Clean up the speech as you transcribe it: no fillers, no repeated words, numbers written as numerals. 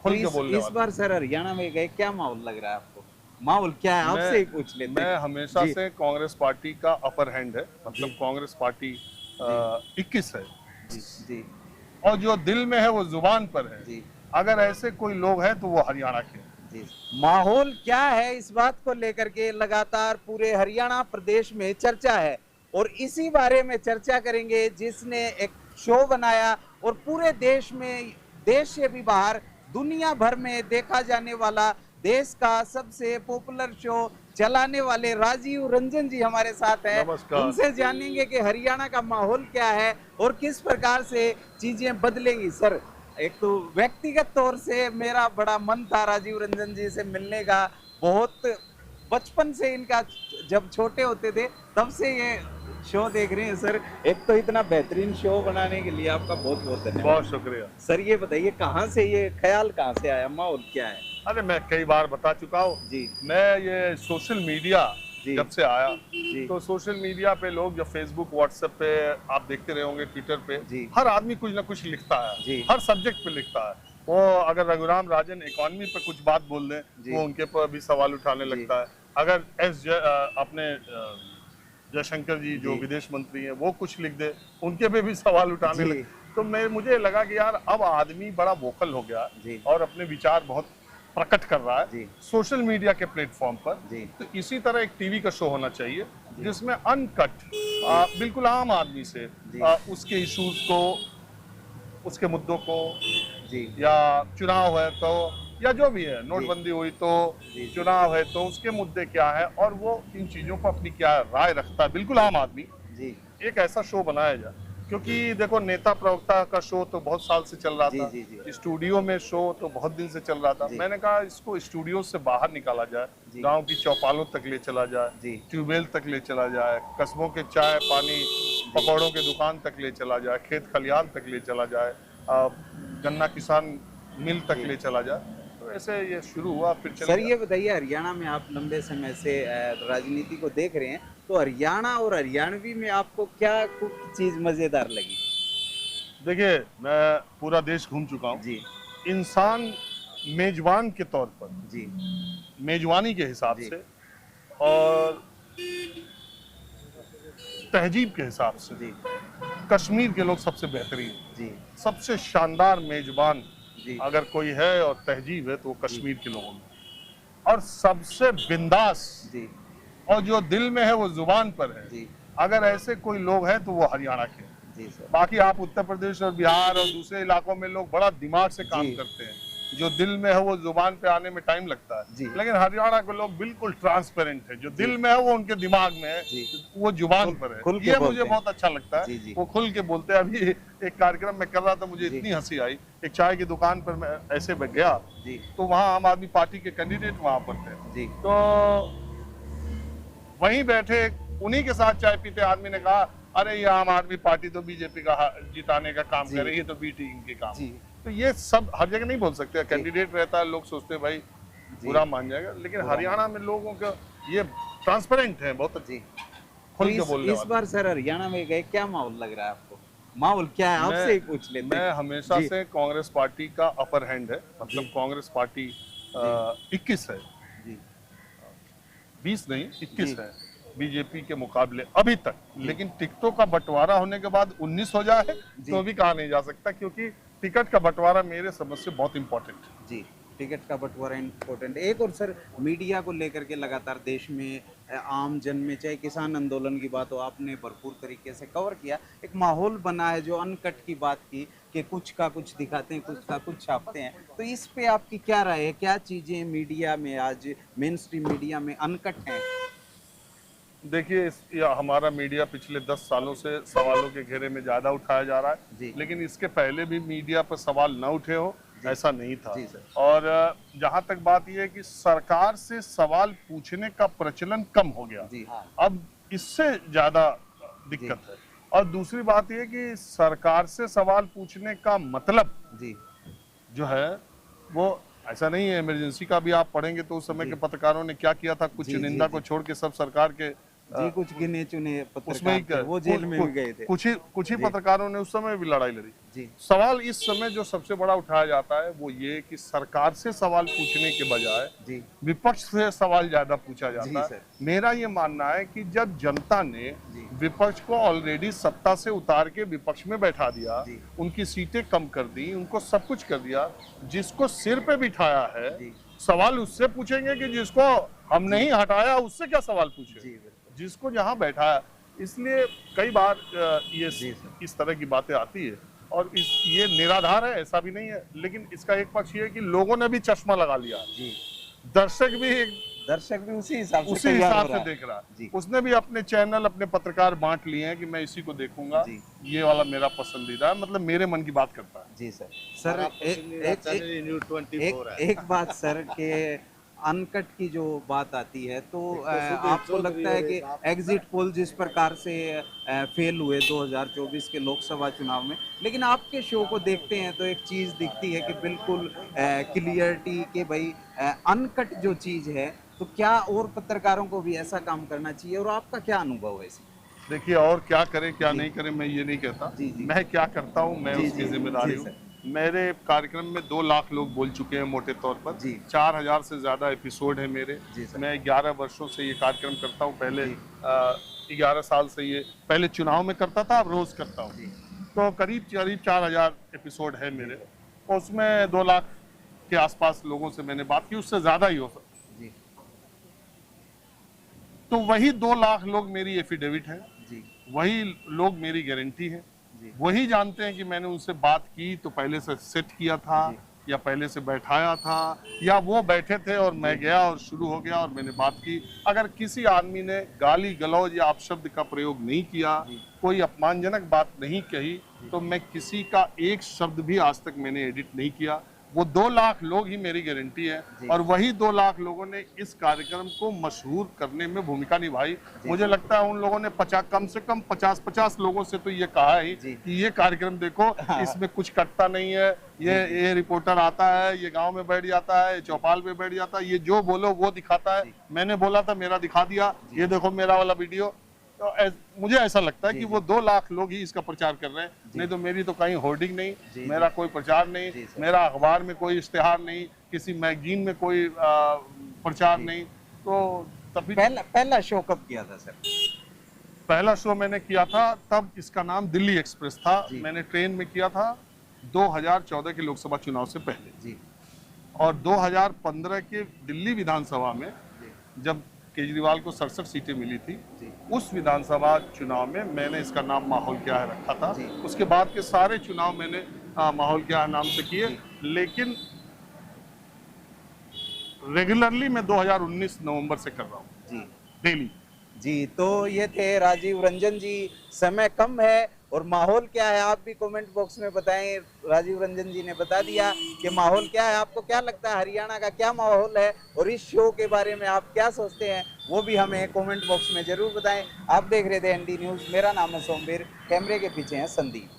खुल के बोलने इस वाला। बार सर हरियाणा में गए, क्या माहौल लग रहा है आपको? माहौल क्या है आपसे ही पूछ लेते मैं हैं। हमेशा जी से कांग्रेस पार्टी का अपर हैंड है, मतलब जी कांग्रेस पार्टी जी 21 है, जी जी और जो दिल में है वो जुबान पर है। जी अगर ऐसे कोई लोग हैं तो वो हरियाणा के हैं। जी। माहौल क्या है इस बात को लेकर के लगातार पूरे हरियाणा प्रदेश में चर्चा है, और इसी बारे में चर्चा करेंगे जिसने एक शो बनाया और पूरे देश में, देश से भी बाहर, दुनिया भर में देखा जाने वाला, देश का सबसे पॉपुलर शो चलाने वाले राजीव रंजन जी हमारे साथ हैं। नमस्कार। उनसे जानेंगे कि हरियाणा का माहौल क्या है और किस प्रकार से चीजें बदलेंगी। सर, एक तो व्यक्तिगत तौर से मेरा बड़ा मन था राजीव रंजन जी से मिलने का, बहुत बचपन से इनका, जब छोटे होते थे तब से ये शो देख रहे हैं सर। एक तो इतना बेहतरीन शो बनाने के लिए आपका बहुत बहुत धन्यवाद। बहुत शुक्रिया। सर ये बताइए, कहाँ से ये ख्याल, कहाँ से आया, माहौल क्या है? अरे मैं कई बार बता चुका हूँ, जी मैं ये सोशल मीडिया जी जब से आया, जी तो सोशल मीडिया पे लोग, जब फेसबुक व्हाट्सएप पे आप देखते रहे होंगे, ट्विटर पे जी हर आदमी कुछ ना कुछ लिखता है, जी हर सब्जेक्ट पे लिखता है। वो अगर रघुराम राजन इकोनॉमी पे कुछ बात बोल दें, जी वो उनके पर भी सवाल उठाने जी लगता है। अगर अपने जयशंकर जी जो जी विदेश मंत्री हैं वो कुछ लिख दे, उनके पे भी सवाल उठाने जी लगे। तो मुझे लगा कि यार अब आदमी बड़ा वोकल हो गया जी और अपने विचार बहुत प्रकट कर रहा है जी सोशल मीडिया के प्लेटफॉर्म पर। जी तो इसी तरह एक टीवी का शो होना चाहिए जी जिसमें अनकट, बिल्कुल आम आदमी से जी उसके इश्यूज को, उसके मुद्दों को, जी या चुनाव है तो, या जो भी है, जी नोटबंदी हुई तो, जी चुनाव है तो उसके मुद्दे क्या है और वो इन चीजों पर अपनी क्या राय रखता है, बिल्कुल आम आदमी। जी एक ऐसा शो बनाया जाए, क्योंकि देखो नेता प्रवक्ता का शो तो बहुत साल से चल रहा जी था, जी जी स्टूडियो में शो तो बहुत दिन से चल रहा था। जी मैंने कहा इसको स्टूडियो से बाहर निकाला जाए, जी गांव की चौपालों तक ले चला जाए, जी ट्यूबवेल तक ले चला जाए, कस्बों के चाय पानी जी पकौड़ों के दुकान तक ले चला जाए, खेत खलिहान तक ले चला जाए, गन्ना किसान मिल तक जी। ले चला जाए। तो ऐसे ये शुरू हुआ, फिर सर चलेगा। ये बताइए, हरियाणा में आप लंबे समय से राजनीति को देख रहे हैं, तो हरियाणा और हरियाणवी में आपको क्या कुछ चीज मजेदार लगी? देखिए, मैं पूरा देश घूम चुका हूँ। जी इंसान मेजबान के तौर पर, जी मेजबानी के हिसाब जी से और तहजीब के हिसाब से जी कश्मीर के लोग सबसे बेहतरीन, जी सबसे शानदार मेजबान जी अगर कोई है और तहजीब है तो वो जी कश्मीर के लोगों में, और सबसे बिंदास, जी और जो दिल में है वो जुबान पर है। जी अगर ऐसे कोई लोग हैं तो वो हरियाणा के हैं। जी सर बाकी आप उत्तर प्रदेश और बिहार और दूसरे इलाकों में लोग बड़ा दिमाग से काम जी करते हैं, जो दिल में है वो जुबान पे आने में टाइम लगता है। जी लेकिन हरियाणा के लोग बिल्कुल ट्रांसपेरेंट है, जो जी दिल में है वो उनके दिमाग में है, जी वो जुबान पर है। खुल के ये बोलते मुझे हैं। बहुत अच्छा लगता जी है, जी वो खुल के बोलते हैं। अभी एक कार्यक्रम में कर रहा था, मुझे जी इतनी हंसी आई, एक चाय की दुकान पर मैं ऐसे गया जी तो वहाँ आम आदमी पार्टी के कैंडिडेट वहाँ पर थे, जी तो वहीं बैठे उन्हीं के साथ चाय पीते आदमी ने कहा, अरे ये आम आदमी पार्टी तो बीजेपी का जिताने का काम जी कर रही है, तो बी टीम के काम। जी तो ये सब हर जगह नहीं बोल सकते, कैंडिडेट रहता है, लोग सोचते हैं भाई जी बुरा मान जाएगा, लेकिन बुरा हरियाणा में लोगों का ये ट्रांसपेरेंट है, बहुत जी। तो खुल के बोलने इस वाले। बार सर हरियाणा में गए, क्या माहौल लग रहा है आपको? माहौल क्या है आपसे ही पूछ लेते मैं हैं। हमेशा जी से कांग्रेस पार्टी का अपर हैंड है, मतलब जी कांग्रेस पार्टी जी 21 है, जी 20 नहीं जी 21 है बीजेपी के मुकाबले अभी तक। जी लेकिन टिकटों का बंटवारा होने के बाद 19 हो जाए जी तो भी कहा नहीं जा सकता, क्योंकि टिकट का बंटवारा मेरे समझ से बहुत इंपॉर्टेंट है। जी। टिकट का बंटवारा इम्पोर्टेंट। एक और सर, मीडिया को लेकर के लगातार देश में आम जन में, चाहे किसान आंदोलन की बात हो, आपने भरपूर तरीके से कवर किया। एक माहौल बना है जो अनकट की बात की, कि कुछ का कुछ दिखाते हैं, कुछ का कुछ छापते हैं। तो इस पे आपकी क्या राय है? क्या चीजें मीडिया में आज, मेन स्ट्रीम मीडिया में अनकट हैं? देखिए, हमारा मीडिया पिछले 10 सालों से सवालों के घेरे में ज्यादा उठाया जा रहा है, जी लेकिन इसके पहले भी मीडिया पर सवाल न उठे हो जी ऐसा नहीं था। जी सर और जहां तक बात यह है कि सरकार से सवाल पूछने का प्रचलन कम हो गया, जी अब इससे ज्यादा जी दिक्कत है। और दूसरी बात यह कि सरकार से सवाल पूछने का मतलब जी जो है वो ऐसा नहीं है। इमरजेंसी का भी आप पढ़ेंगे तो उस समय जी के पत्रकारों ने क्या किया था, कुछ जी जी चुनिंदा जी को छोड़ के सब सरकार के जी, कुछ गिने चुने उसमें पत्रकार थे, वो जेल में भी गए थे। कुछ ही जी। पत्रकारों ने उस समय भी लड़ाई लड़ी। जी सवाल इस समय जो सबसे बड़ा उठाया जाता है वो ये कि सरकार से सवाल पूछने के बजाय जी विपक्ष से सवाल ज्यादा पूछा जी जाता है। सर। मेरा ये मानना है कि जब जनता ने जी विपक्ष को ऑलरेडी सत्ता से उतार के विपक्ष में बैठा दिया, जी उनकी सीटें कम कर दी, उनको सब कुछ कर दिया, जिसको सिर पे बिठाया है जी सवाल उससे पूछेंगे कि जिसको हम जी नहीं हटाया उससे क्या सवाल पूछे, जी बिल्कुल। जिसको जहां बैठाया। इसलिए कई बार ये जी सर। इस तरह की बातें आती है और ये निराधार है ऐसा भी नहीं है, लेकिन इसका एक पक्ष ये है कि लोगों ने भी चश्मा लगा लिया, जी दर्शक भी दर्शक भी उसी हिसाब से उसी तैयार हो हिसाब रहा से है। देख रहा है। जी उसने भी अपने चैनल अपने पत्रकार बांट लिए हैं कि मैं इसी को देखूंगा, जी ये वाला मेरा पसंदीदा है, मतलब मेरे मन की बात करता है। जी सर। सर एक बात सर के अनकट की जो बात आती है तो आपको लगता है कि एग्जिट पोल जिस प्रकार से फेल हुए 2024 के लोकसभा चुनाव में, लेकिन आपके शो को देखते हैं तो एक चीज दिखती है कि बिल्कुल क्लियरिटी के भाई अनकट जो चीज है, तो क्या और पत्रकारों को भी ऐसा काम करना चाहिए और आपका क्या अनुभव है इसमें? देखिए और क्या करें क्या जी नहीं करें मैं ये नहीं कहता, जी जी मैं क्या करता हूँ मैं जी उसकी जी जिम्मेदारी जी हूँ। सर। मेरे कार्यक्रम में 2 लाख लोग बोल चुके हैं मोटे तौर पर, जी 4000 से ज्यादा एपिसोड है मेरे। जी सर। मैं 11 वर्षों से ये कार्यक्रम करता हूँ, पहले जी 11 साल से ये, पहले चुनाव में करता था, अब रोज करता हूँ। जी तो करीब करीब 4000 एपिसोड है मेरे, और उसमें 2 लाख के आसपास लोगों से मैंने बात की, उससे ज्यादा ही हो सकता। जी तो वही 2 लाख लोग मेरी एफिडेविट है, जी वही लोग मेरी गारंटी है, जी वही जानते हैं कि मैंने उनसे बात की तो पहले से सेट किया था जी या पहले से बैठाया था या वो बैठे थे और मैं गया और शुरू हो गया और मैंने बात की। अगर किसी आदमी ने गाली गलौज या अपशब्द का प्रयोग नहीं किया, जी कोई अपमानजनक बात नहीं कही, तो मैं किसी का एक शब्द भी आज तक मैंने एडिट नहीं किया। वो 2 लाख लोग ही मेरी गारंटी है जी। और वही 2 लाख लोगों ने इस कार्यक्रम को मशहूर करने में भूमिका निभाई। मुझे लगता है उन लोगों ने कम से कम 50 लोगों से तो ये कहा है जी। कि ये कार्यक्रम देखो, इसमें कुछ कटता नहीं है, ये रिपोर्टर आता है, ये गांव में बैठ जाता है, चौपाल पे बैठ जाता है, ये जो बोलो वो दिखाता है। जी। मैंने बोला था मेरा दिखा दिया, ये देखो मेरा वाला वीडियो। तो मुझे ऐसा लगता है जी, कि जी। वो 2 लाख लोग ही इसका प्रचार कर रहे हैं, जी। नहीं तो मेरी तो कहीं होर्डिंग नहीं, जी, मेरा जी। कोई प्रचार जी, नहीं, सर। मेरा अखबार में कोई इश्तेहार नहीं, किसी मैगजीन में कोई प्रचार जी। नहीं। तो तभी पहला शो कब किया था सर? पहला शो मैंने किया था तब इसका नाम दिल्ली एक्सप्रेस था, जी। मैंने ट्रेन में किया था 2014 के लोकसभा चुनाव से पहले, जी और 2015 के दिल्ली विधानसभा में जी जब केजरीवाल को 67 सीटें मिली थी, जी उस विधानसभा चुनाव में मैंने इसका नाम माहौल क्या है रखा था। जी। उसके बाद के सारे चुनाव मैंने माहौल क्या है नाम से किए, जी। लेकिन रेगुलरली मैं 2019 नवंबर से कर रहा हूँ जी डेली। जी। तो ये थे राजीव रंजन जी। समय कम है और माहौल क्या है आप भी कमेंट बॉक्स में बताएं। राजीव रंजन जी ने बता दिया कि माहौल क्या है, आपको क्या लगता है हरियाणा का क्या माहौल है और इस शो के बारे में आप क्या सोचते हैं वो भी हमें कमेंट बॉक्स में जरूर बताएं। आप देख रहे थे एनडी न्यूज़, मेरा नाम है सोमवीर, कैमरे के पीछे है संदीप।